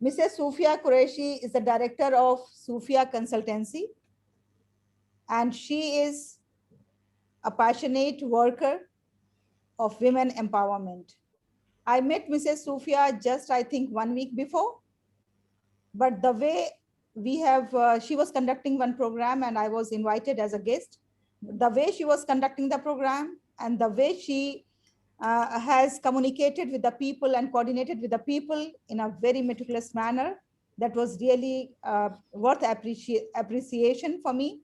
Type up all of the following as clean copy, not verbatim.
Mrs. Sufia Qureshi is the director of Sufia Consultancy, and she is a passionate worker of women empowerment. I met Mrs. Sufia just, I think, 1 week before, but the way she was conducting one program and I was invited as a guest. The way she was conducting the program and the way she has communicated with the people and coordinated with the people in a very meticulous manner, that was really worth appreciation for me.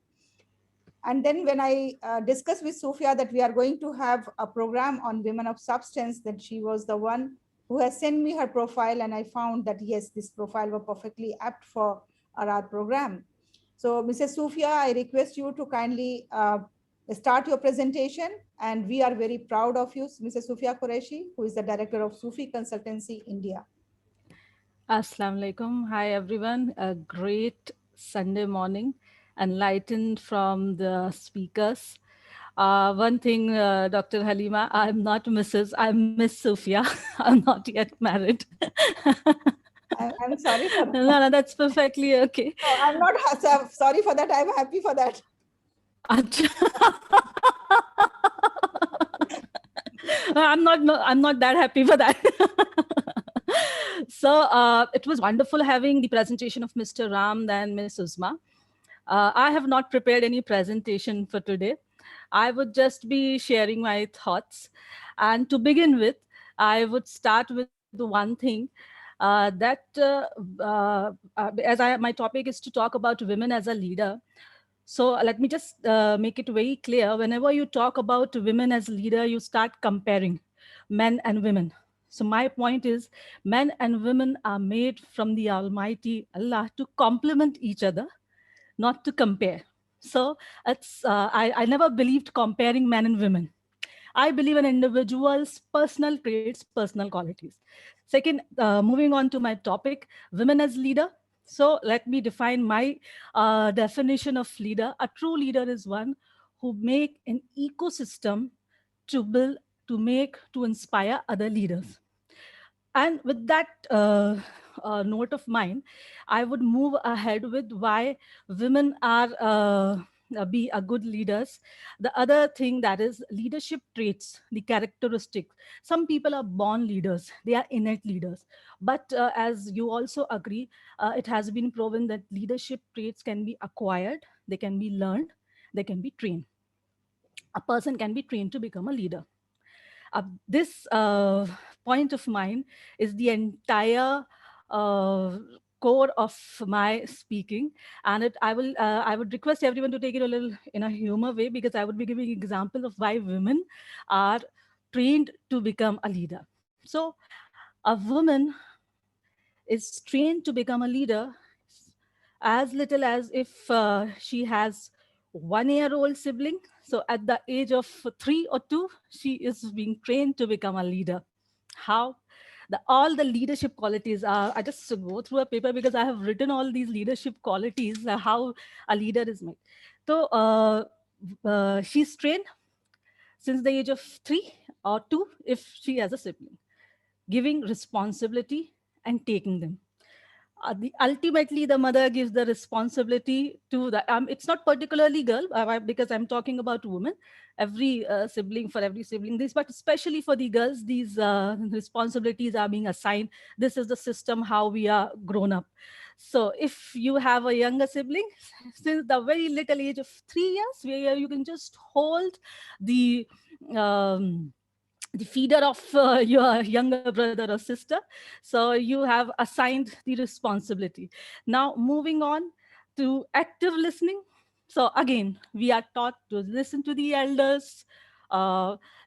And then when I discussed with Sufia that we are going to have a program on women of substance, then she was the one who has sent me her profile, and I found that yes, this profile was perfectly apt for our program. So Mrs. Sufia, I request you to kindly start your presentation, and we are very proud of you, Mrs. Sufia Qureshi, who is the director of Sufi Consultancy India. Assalamu alaikum. Hi, everyone. A great Sunday morning, enlightened from the speakers. One thing, Dr. Halima, I'm not Mrs., I'm Miss Sufia. I'm not yet married. I'm sorry for that. No, that's perfectly okay. No, I'm not sorry for that. I'm happy for that. I'm not that happy for that. So it was wonderful having the presentation of Mr. Ram and Ms. Uzma. I have not prepared any presentation for today. I would just be sharing my thoughts. And to begin with, I would start with one thing my topic is to talk about women as a leader. So let me just make it very clear. Whenever you talk about women as leader, you start comparing men and women. So my point is, men and women are made from the Almighty Allah to complement each other, not to compare. So I never believed comparing men and women. I believe in individuals' personal traits, personal qualities. Second, moving on to my topic, women as leader. So let me define my definition of leader. A true leader is one who make an ecosystem to build, to make, to inspire other leaders. And with that note of mine, I would move ahead with why women are be a good leaders. The other thing, that is leadership traits, the characteristics. Some people are born leaders, they are innate leaders. But as you also agree, it has been proven that leadership traits can be acquired, they can be learned, they can be trained. A person can be trained to become a leader. This point of mine is the entire core of my speaking, and I would request everyone to take it a little in a humor way, because I would be giving example of why women are trained to become a leader. So a woman is trained to become a leader as little as if she has 1-year-old sibling. So at the age of 3 or 2, she is being trained to become a leader. How? All the leadership qualities are, I just go through a paper because I have written all these leadership qualities, how a leader is made. So she's trained since the age of 3 or 2 if she has a sibling, giving responsibility and taking them. Ultimately the mother gives the responsibility to the it's not particularly girl, because I'm talking about women. Every sibling, for every sibling this, but especially for the girls, these responsibilities are being assigned. This is the system how we are grown up. So if you have a younger sibling, since the very little age of 3 years, where you can just hold the feeder of your younger brother or sister. So you have assigned the responsibility. Now, moving on to active listening. So again, we are taught to listen to the elders,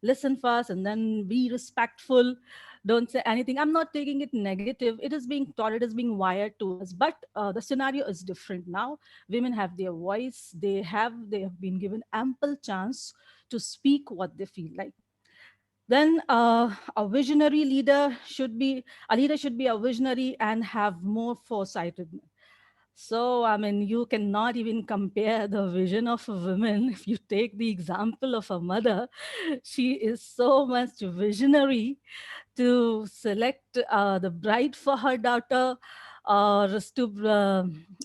listen first and then be respectful. Don't say anything. I'm not taking it negative. It is being taught, it is being wired to us. But the scenario is different now. Women have their voice. They have been given ample chance to speak what they feel like. Then a visionary leader should be, a leader should be a visionary and have more foresighted. So, I mean, you cannot even compare the vision of a woman. If you take the example of a mother, she is so much visionary to select the bride for her daughter, or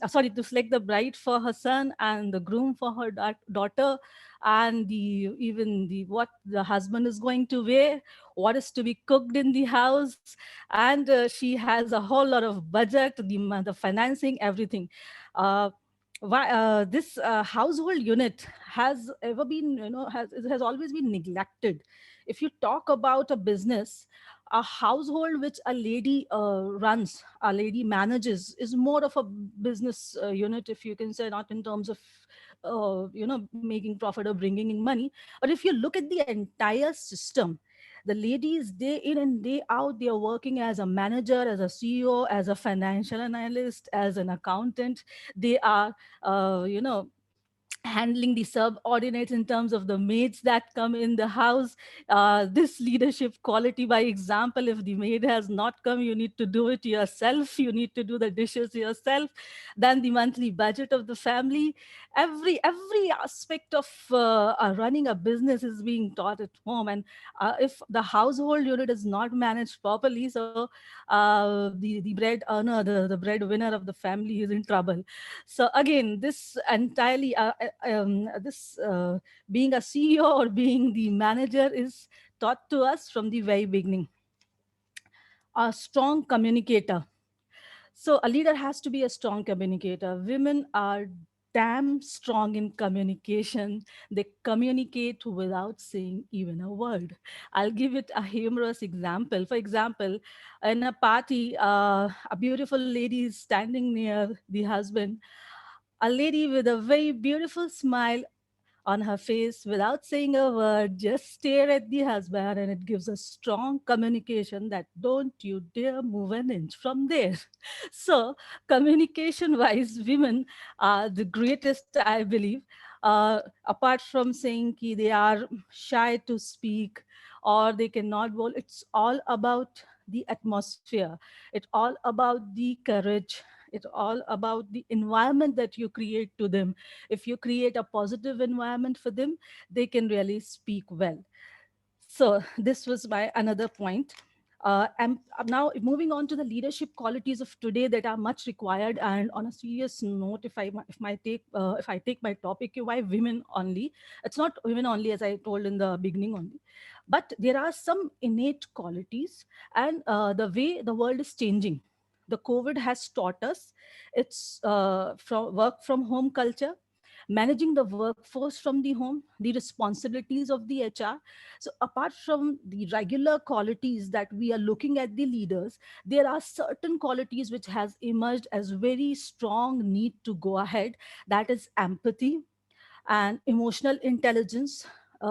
sorry, to select the bride for her son and the groom for her daughter, and even the what the husband is going to wear, what is to be cooked in the house, and she has a whole lot of budget, the financing, everything. Uh, this household unit has ever been, it has always been neglected. If you talk about a business, a household which a lady runs, a lady manages, is more of a business unit, if you can say, not in terms of making profit or bringing in money. But if you look at the entire system, the ladies, day in and day out, they are working as a manager, as a CEO, as a financial analyst, as an accountant. They are handling the subordinates in terms of the maids that come in the house. This leadership quality, by example, if the maid has not come, you need to do it yourself, you need to do the dishes yourself. Then the monthly budget of the family, every aspect of running a business is being taught at home. And if the household unit is not managed properly, so the bread earner, the breadwinner of the family is in trouble. So again, this entirely this being a CEO or being the manager is taught to us from the very beginning. A strong communicator. So a leader has to be a strong communicator. Women are damn strong in communication. They communicate without saying even a word. I'll give it a humorous example. For example, in a party, a beautiful lady is standing near the husband. A lady with a very beautiful smile on her face, without saying a word, just stare at the husband, and it gives a strong communication that don't you dare move an inch from there. So communication wise, women are the greatest, I believe. Apart from saying ki they are shy to speak or they cannot bowl, it's all about the atmosphere, it's all about the courage, it's all about the environment that you create to them. If you create a positive environment for them, they can really speak well. So this was my another point. And now moving on to the leadership qualities of today that are much required. And on a serious note, if I take my topic, why women only? It's not women only, as I told in the beginning only, but there are some innate qualities. And the way the world is changing, the COVID has taught us. It's from work from home culture, managing the workforce from the home, the responsibilities of the HR. So apart from the regular qualities that we are looking at the leaders, there are certain qualities which has emerged as very strong need to go ahead. That is empathy and emotional intelligence.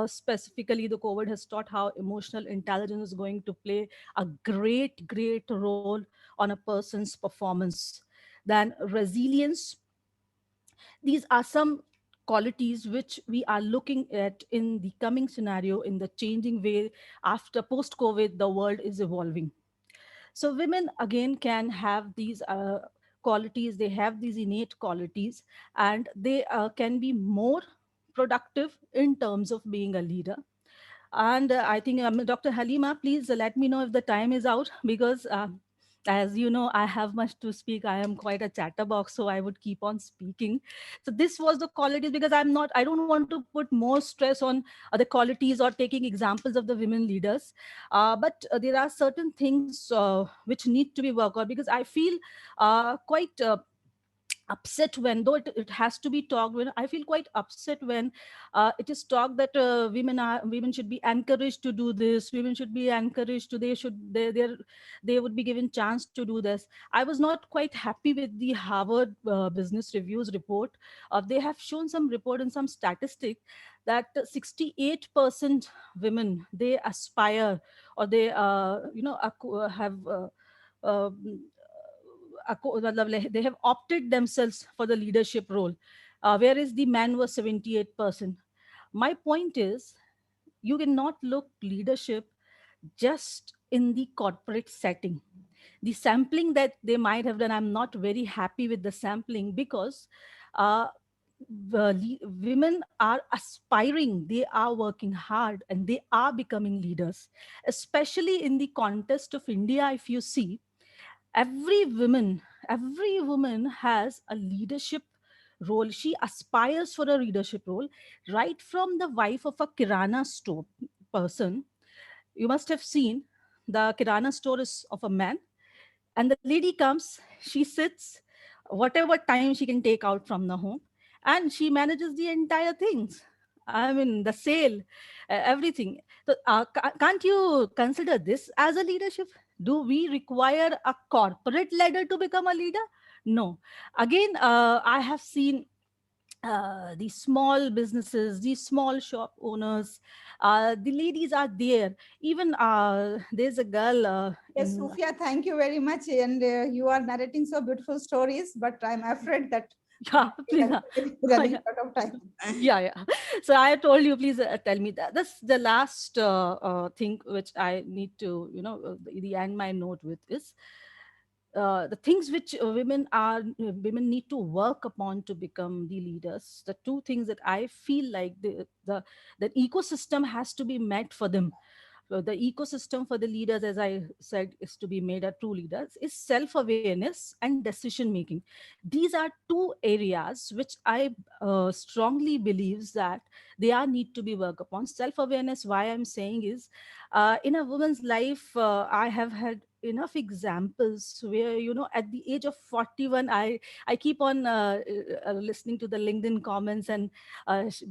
Specifically, the COVID has taught how emotional intelligence is going to play a great role on a person's performance. Then resilience. These are some qualities which we are looking at in the coming scenario, in the changing way. After post COVID, the world is evolving. So women again can have these qualities, they have these innate qualities, and they can be more productive in terms of being a leader. And I think, Dr. Halima, please let me know if the time is out, because as you know, I have much to speak. I am quite a chatterbox, so I would keep on speaking. So this was the qualities, because I don't want to put more stress on the qualities or taking examples of the women leaders. But there are certain things which need to be worked on, because I feel quite upset when, though it has to be talked, when I feel quite upset when it is talked that women should be encouraged to do this, women should be encouraged to, they would be given chance to do this. I was not quite happy with the Harvard Business Reviews report. They have shown some report and some statistic that 68% women, they aspire, or they have um, they have opted themselves for the leadership role, whereas the man was 78%. My point is, you cannot look leadership just in the corporate setting. The sampling that they might have done, I'm not very happy with the sampling, because uh, women are aspiring, they are working hard, and they are becoming leaders, especially in the context of India. If you see, every woman every woman has a leadership role. She aspires for a leadership role, right from the wife of a kirana store person. You must have seen the kirana store is of a man, and the lady comes, she sits whatever time she can take out from the home, and she manages the entire things. I mean, the sale, everything. So, can't you consider this as a leadership? Do we require a corporate ladder to become a leader? No. Again, I have seen these small businesses, these small shop owners, the ladies are there. Even there's a girl Yes, in Sufia, thank you very much. And you are narrating so beautiful stories, but I'm afraid that yeah, please. we're running Yeah, out of time. yeah, yeah. So I told you, please tell me that. That's the last thing which I need to, the end my note with is the things which women need to work upon to become the leaders. The two things that I feel like the ecosystem has to be met for them. The ecosystem for the leaders, as I said, is to be made a true leaders, is self-awareness and decision making. These are two areas which I strongly believes that they are need to be worked upon. Self-awareness, why I'm saying is, in a woman's life, I have had enough examples where, at the age of 41, I keep on listening to the LinkedIn comments and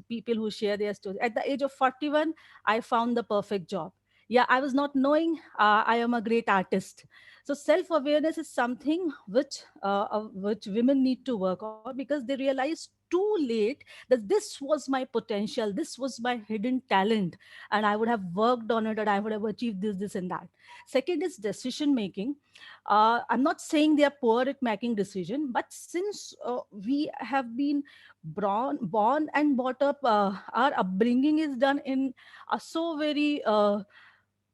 people who share their stories. At the age of 41, I found the perfect job. Yeah, I was not knowing I am a great artist. So self awareness is something which women need to work on, because they realize too late that this was my potential, this was my hidden talent, and I would have worked on it, and I would have achieved this and that. Second is decision making. I'm not saying they are poor at making decision, but since we have been born and brought up, our upbringing is done in a so very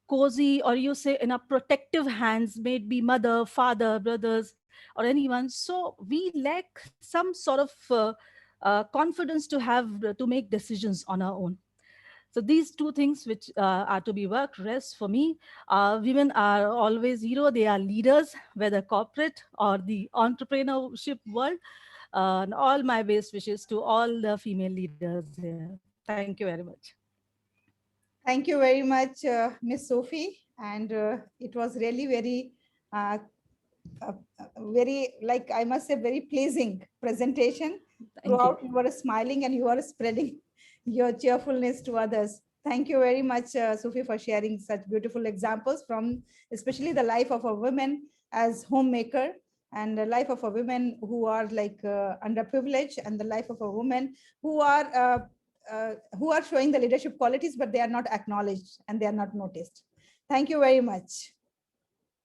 cozy, or you say in a protective hands, may it be mother, father, brothers, or anyone. So we lack some sort of confidence to make decisions on our own. So these two things which are to be worked. Rest for me, women are always hero. They are leaders, whether corporate or the entrepreneurship world. And all my best wishes to all the female leaders here. Thank you very much. Thank you very much, Miss Sophie. And it was really uh, very, like I must say, very pleasing presentation. Thank you. Throughout, you were smiling and you are spreading your cheerfulness to others. Thank you very much, Sophie, for sharing such beautiful examples from especially the life of a woman as homemaker, and the life of a women who are like underprivileged, and the life of a woman who are showing the leadership qualities, but they are not acknowledged and they are not noticed. Thank you very much.